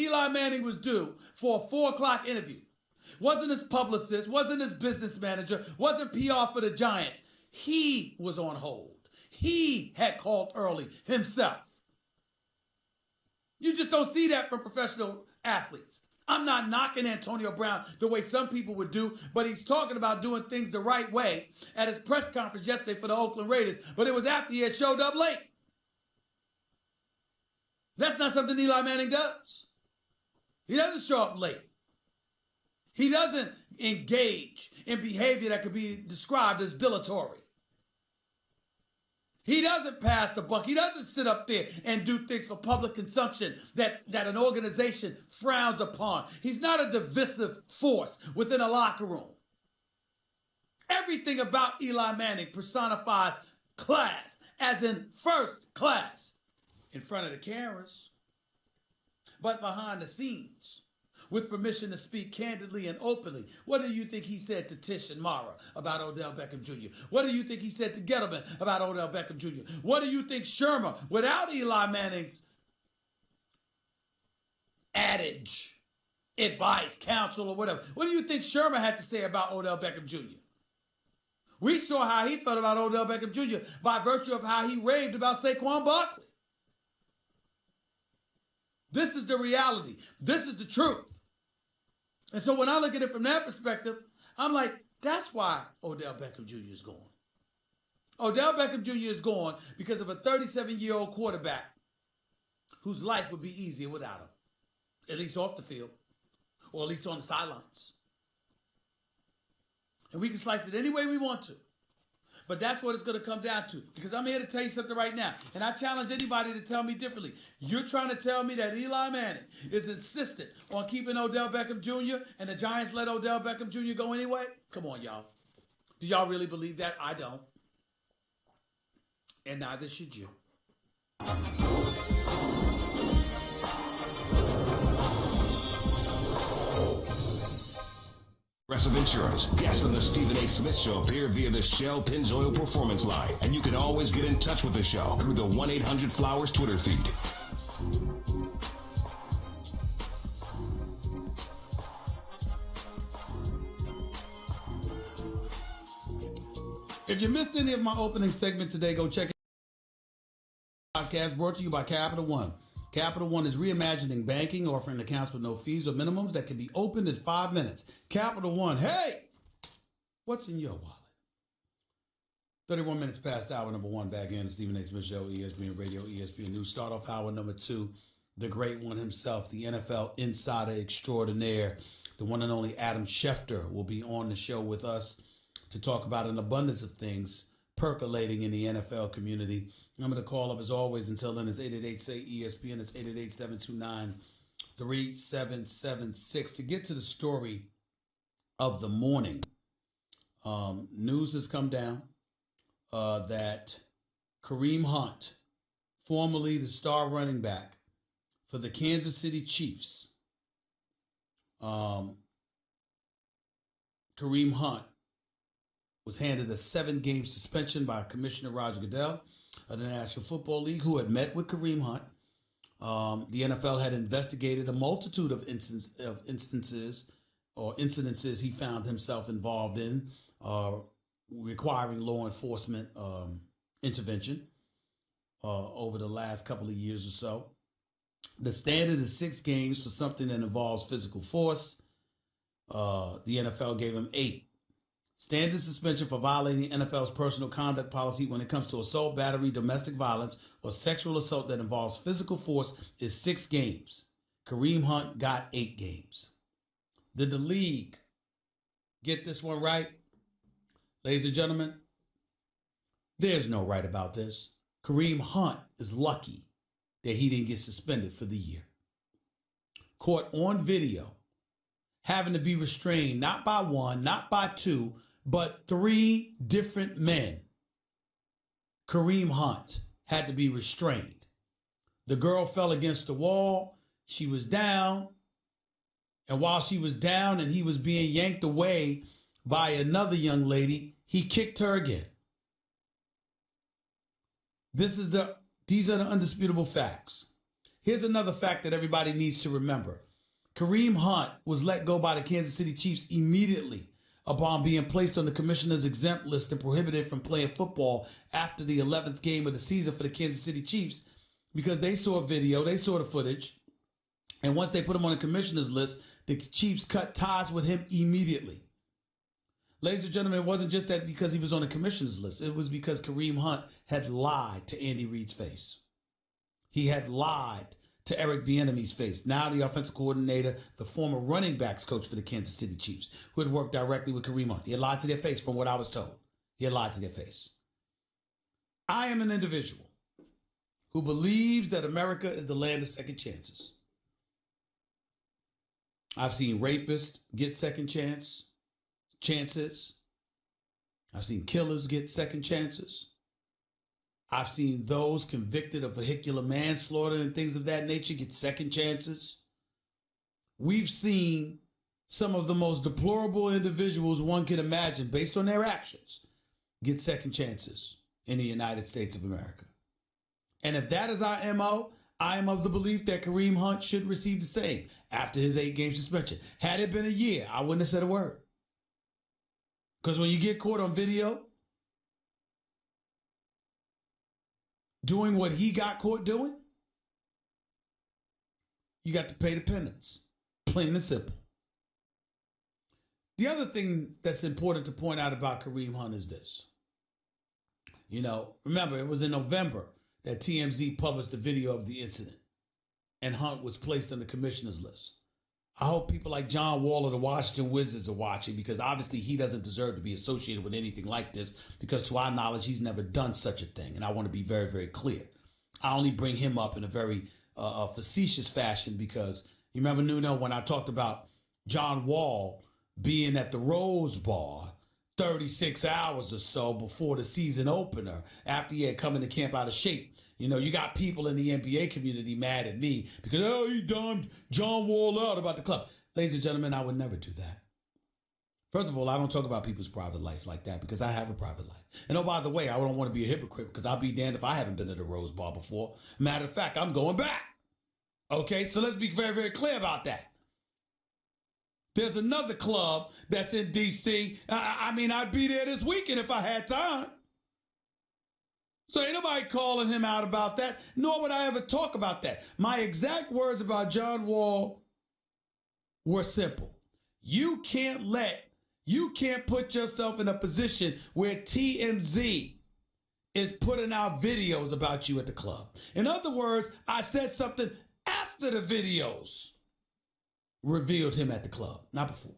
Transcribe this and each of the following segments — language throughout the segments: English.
Eli Manning was due for a 4 o'clock interview. Wasn't his publicist, wasn't his business manager, wasn't PR for the Giants. He was on hold. He had called early himself. You just don't see that from professional athletes. I'm not knocking Antonio Brown the way some people would do, but he's talking about doing things the right way at his press conference yesterday for the Oakland Raiders, but it was after he had showed up late. That's not something Eli Manning does. He doesn't show up late. He doesn't engage in behavior that could be described as dilatory. He doesn't pass the buck. He doesn't sit up there and do things for public consumption that an organization frowns upon. He's not a divisive force within a locker room. Everything about Eli Manning personifies class, as in first class, in front of the cameras, but behind the scenes, with permission to speak candidly and openly. What do you think he said to Tish and Mara about Odell Beckham Jr.? What do you think he said to Gettleman about Odell Beckham Jr.? What do you think Shermer, without Eli Manning's adage, advice, counsel, or whatever, what do you think Shermer had to say about Odell Beckham Jr.? We saw how he felt about Odell Beckham Jr. by virtue of how he raved about Saquon Barkley. This is the reality. This is the truth. And so when I look at it from that perspective, I'm like, that's why Odell Beckham Jr. is gone. Odell Beckham Jr. is gone because of a 37-year-old quarterback whose life would be easier without him, at least off the field, or at least on the sidelines. And we can slice it any way we want to. But that's what it's going to come down to. Because I'm here to tell you something right now. And I challenge anybody to tell me differently. You're trying to tell me that Eli Manning is insistent on keeping Odell Beckham Jr. and the Giants let Odell Beckham Jr. go anyway? Come on, y'all. Do y'all really believe that? I don't. And neither should you. Progressive Insurance. Guests on the Stephen A. Smith Show appear via the Shell Pennzoil Performance Line. And you can always get in touch with the show through the 1-800-Flowers Twitter feed. If you missed any of my opening segment today, go check it out. Podcast brought to you by Capital One. Capital One is reimagining banking, offering accounts with no fees or minimums that can be opened in 5 minutes. Capital One, hey, what's in your wallet? 31 minutes past hour number 1, back in the Stephen A. Smith Show, ESPN Radio, ESPN News. Start off hour number 2, the great one himself, the NFL insider extraordinaire, the one and only Adam Schefter will be on the show with us to talk about an abundance of things percolating in the NFL community. I'm going to call up as always. Until then, it's 888-SAY-ESPN. It's 888-729-3776. To get to the story of the morning, news has come down that Kareem Hunt, formerly the star running back for the Kansas City Chiefs, Kareem Hunt was handed a 7-game suspension by Commissioner Roger Goodell of the National Football League, who had met with Kareem Hunt. The NFL had investigated a multitude of incidences he found himself involved in, requiring law enforcement intervention over the last couple of years or so. The standard is 6 games for something that involves physical force. The NFL gave him 8. Standard suspension for violating NFL's personal conduct policy when it comes to assault, battery, domestic violence, or sexual assault that involves physical force is 6 games. Kareem Hunt got 8 games. Did the league get this one right? Ladies and gentlemen, there's no right about this. Kareem Hunt is lucky that he didn't get suspended for the year. Caught on video, having to be restrained not by 1, not by 2, but 3 different men. Kareem Hunt had to be restrained. The girl fell against the wall. She was down. And while she was down and he was being yanked away by another young lady, he kicked her again. These are the undisputable facts. Here's another fact that everybody needs to remember. Kareem Hunt was let go by the Kansas City Chiefs immediately upon being placed on the commissioner's exempt list and prohibited from playing football after the 11th game of the season for the Kansas City Chiefs because they saw a video, they saw the footage, and once they put him on the commissioner's list, the Chiefs cut ties with him immediately. Ladies and gentlemen, it wasn't just that because he was on the commissioner's list. It was because Kareem Hunt had lied to Andy Reid's face. He had lied to Eric Bieniemy's face, now the offensive coordinator, the former running backs coach for the Kansas City Chiefs, who had worked directly with Kareem Hunt. He had lied to their face from what I was told. He had lied to their face. I am an individual who believes that America is the land of second chances. I've seen rapists get second chances. I've seen killers get second chances. I've seen those convicted of vehicular manslaughter and things of that nature get second chances. We've seen some of the most deplorable individuals one can imagine, based on their actions, get second chances in the United States of America. And if that is our MO, I am of the belief that Kareem Hunt should receive the same after his 8-game suspension. Had it been a year, I wouldn't have said a word. Because when you get caught on video doing what he got caught doing, you got to pay the penance. Plain and simple. The other thing that's important to point out about Kareem Hunt is this. Remember, it was in November that TMZ published a video of the incident, and Hunt was placed on the commissioner's list. I hope people like John Wall of the Washington Wizards are watching, because obviously he doesn't deserve to be associated with anything like this, because to our knowledge, he's never done such a thing. And I want to be very, very clear. I only bring him up in a very facetious fashion because you remember, Nuno, when I talked about John Wall being at the Rose Bar 36 hours or so before the season opener after he had come into camp out of shape. You got people in the NBA community mad at me because, he dumbed John Wall out about the club. Ladies and gentlemen, I would never do that. First of all, I don't talk about people's private life like that because I have a private life. And oh, by the way, I don't want to be a hypocrite because I'll be damned if I haven't been to the Rose Bar before. Matter of fact, I'm going back. Okay, so let's be very, very clear about that. There's another club that's in D.C. I'd be there this weekend if I had time. So ain't nobody calling him out about that, nor would I ever talk about that. My exact words about John Wall were simple. You can't put yourself in a position where TMZ is putting out videos about you at the club. In other words, I said something after the videos revealed him at the club, not before.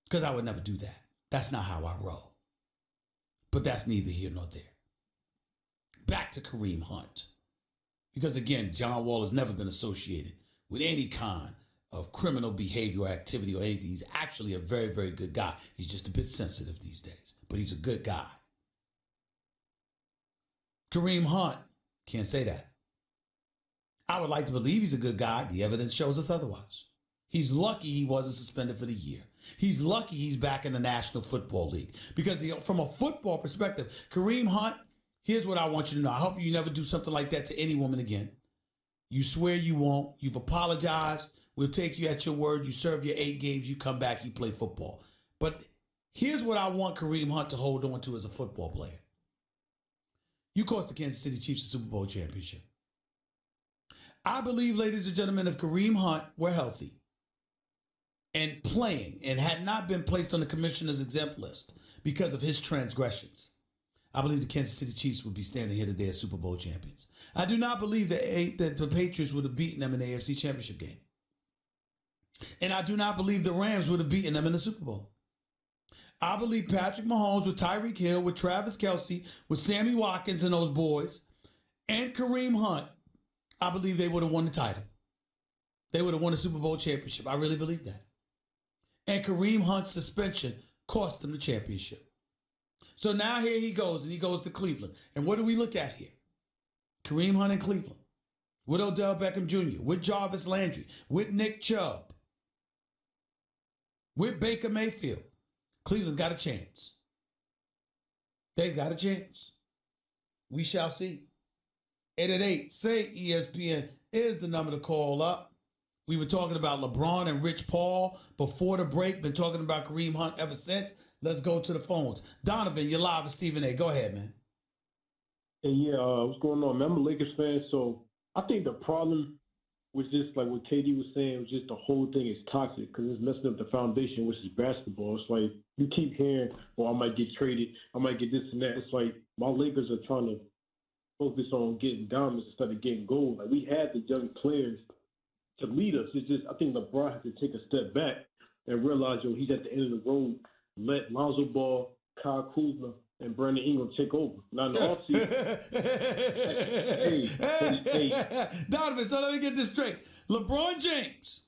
Because I would never do that. That's not how I roll. But that's neither here nor there. Back to Kareem Hunt. Because again, John Wall has never been associated with any kind of criminal behavior or activity or anything. He's actually a very, very good guy. He's just a bit sensitive these days, but he's a good guy. Kareem Hunt, can't say that. I would like to believe he's a good guy. The evidence shows us otherwise. He's lucky he wasn't suspended for the year. He's lucky he's back in the National Football League. Because from a football perspective, Kareem Hunt, here's what I want you to know. I hope you never do something like that to any woman again. You swear you won't. You've apologized. We'll take you at your word. You serve your 8 games. You come back. You play football. But here's what I want Kareem Hunt to hold on to as a football player. You cost the Kansas City Chiefs a Super Bowl championship. I believe, ladies and gentlemen, if Kareem Hunt were healthy and playing and had not been placed on the commissioner's exempt list because of his transgressions, I believe the Kansas City Chiefs would be standing here today as Super Bowl champions. I do not believe that the Patriots would have beaten them in the AFC Championship game. And I do not believe the Rams would have beaten them in the Super Bowl. I believe Patrick Mahomes with Tyreek Hill, with Travis Kelce, with Sammy Watkins and those boys, and Kareem Hunt, I believe they would have won the title. They would have won the Super Bowl championship. I really believe that. And Kareem Hunt's suspension cost them the championship. So now here he goes, and he goes to Cleveland. And what do we look at here? Kareem Hunt in Cleveland. With Odell Beckham Jr., with Jarvis Landry, with Nick Chubb, with Baker Mayfield. Cleveland's got a chance. They've got a chance. We shall see. 888 say ESPN is the number to call up. We were talking about LeBron and Rich Paul before the break. Been talking about Kareem Hunt ever since. Let's go to the phones. Donovan, you're live with Stephen A. Go ahead, man. Hey, yeah, what's going on, man? I'm a Lakers fan, so I think the problem was just like what KD was saying, was just the whole thing is toxic because it's messing up the foundation, which is basketball. It's like you keep hearing, well, I might get traded, I might get this and that. It's like my Lakers are trying to focus on getting diamonds instead of getting gold. Like we had the young players to lead us. It's just I think LeBron has to take a step back and realize, he's at the end of the road. Let Lonzo Ball, Kyle Kuzma, and Brandon Ingram take over. Now in the offseason, hey. Donovan, so let me get this straight. LeBron James,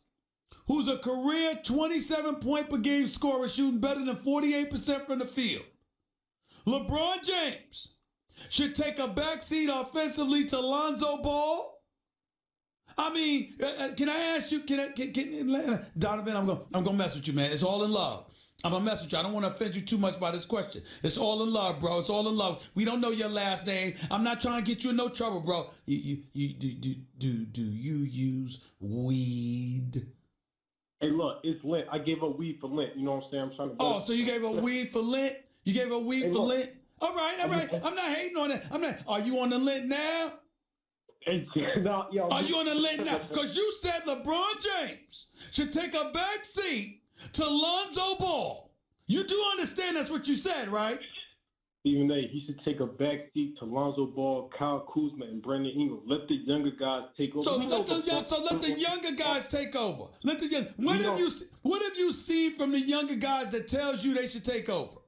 who's a career 27-point per game scorer, shooting better than 48% from the field. LeBron James should take a backseat offensively to Lonzo Ball. I mean, can I ask you? Donovan, I'm gonna mess with you, man. It's all in love. I'm gonna mess with you. I don't want to offend you too much by this question. It's all in love, bro. It's all in love. We don't know your last name. I'm not trying to get you in no trouble, bro. Do you use weed? Hey, look, it's Lent. I gave up weed for Lent. You know what I'm saying? I'm trying to. Oh, so you gave up weed for Lent? You gave up weed for Lent? All right. I'm not hating on that. Are you on the Lent now? No, yo, are you on the Lent now? Because you said LeBron James should take a back seat to Lonzo Ball. You do understand that's what you said, right? Stephen A., he should take a back seat to Lonzo Ball, Kyle Kuzma, and Brandon Ingram. Let the younger guys take over. So let the younger guys take over. What have you seen from the younger guys that tells you they should take over?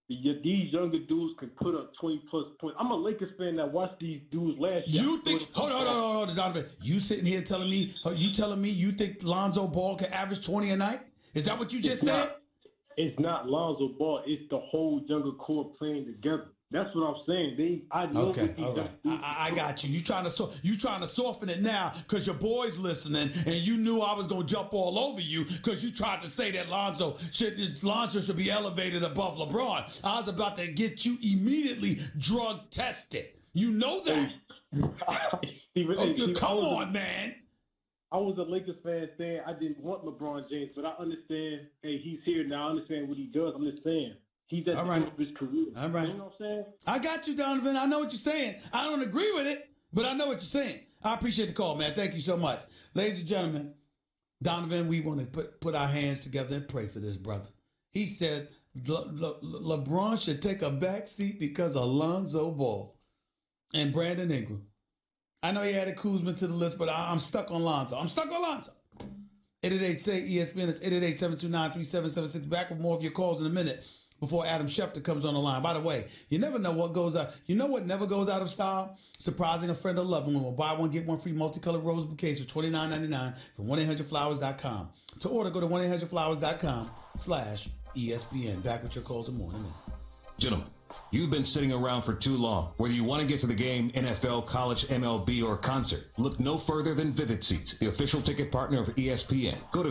These younger dudes can put up 20-plus points. I'm a Lakers fan that watched these dudes last year. You think? Hold on, Donovan. You sitting here telling me you think Lonzo Ball can average 20 a night? Is that what you just said? It's not Lonzo Ball. It's the whole younger core playing together. That's what I'm saying. I know okay, all right. I got you. You trying to soften it now because your boy's listening, and you knew I was gonna jump all over you because you tried to say that Lonzo should be elevated above LeBron. I was about to get you immediately drug tested. You know that. Stephen, come on, man. I was a Lakers fan saying I didn't want LeBron James, but I understand. Hey, he's here now. I understand what he does. I'm just saying. He's at the end of his career. All right. You know what I'm saying? I got you, Donovan. I know what you're saying. I don't agree with it, but I know what you're saying. I appreciate the call, man. Thank you so much. Ladies and gentlemen, Donovan, we want to put our hands together and pray for this brother. He said LeBron should take a back seat because of Lonzo Ball and Brandon Ingram. I know he added Kuzma to the list, but I'm stuck on Lonzo. 888-SAY-ESPN. It's 888-729-3776. Back with more of your calls in a minute before Adam Schefter comes on the line. By the way, you never know what goes out. You know what never goes out of style? Surprising a friend or loved one with buy one, get one free multicolored rose bouquets for $29.99 from 1-800-Flowers.com. To order, go to 1-800-Flowers.com/ESPN. Back with your calls in the morning. Gentlemen, you've been sitting around for too long. Whether you want to get to the game, NFL, college, MLB, or concert, look no further than Vivid Seats, the official ticket partner of ESPN. Go to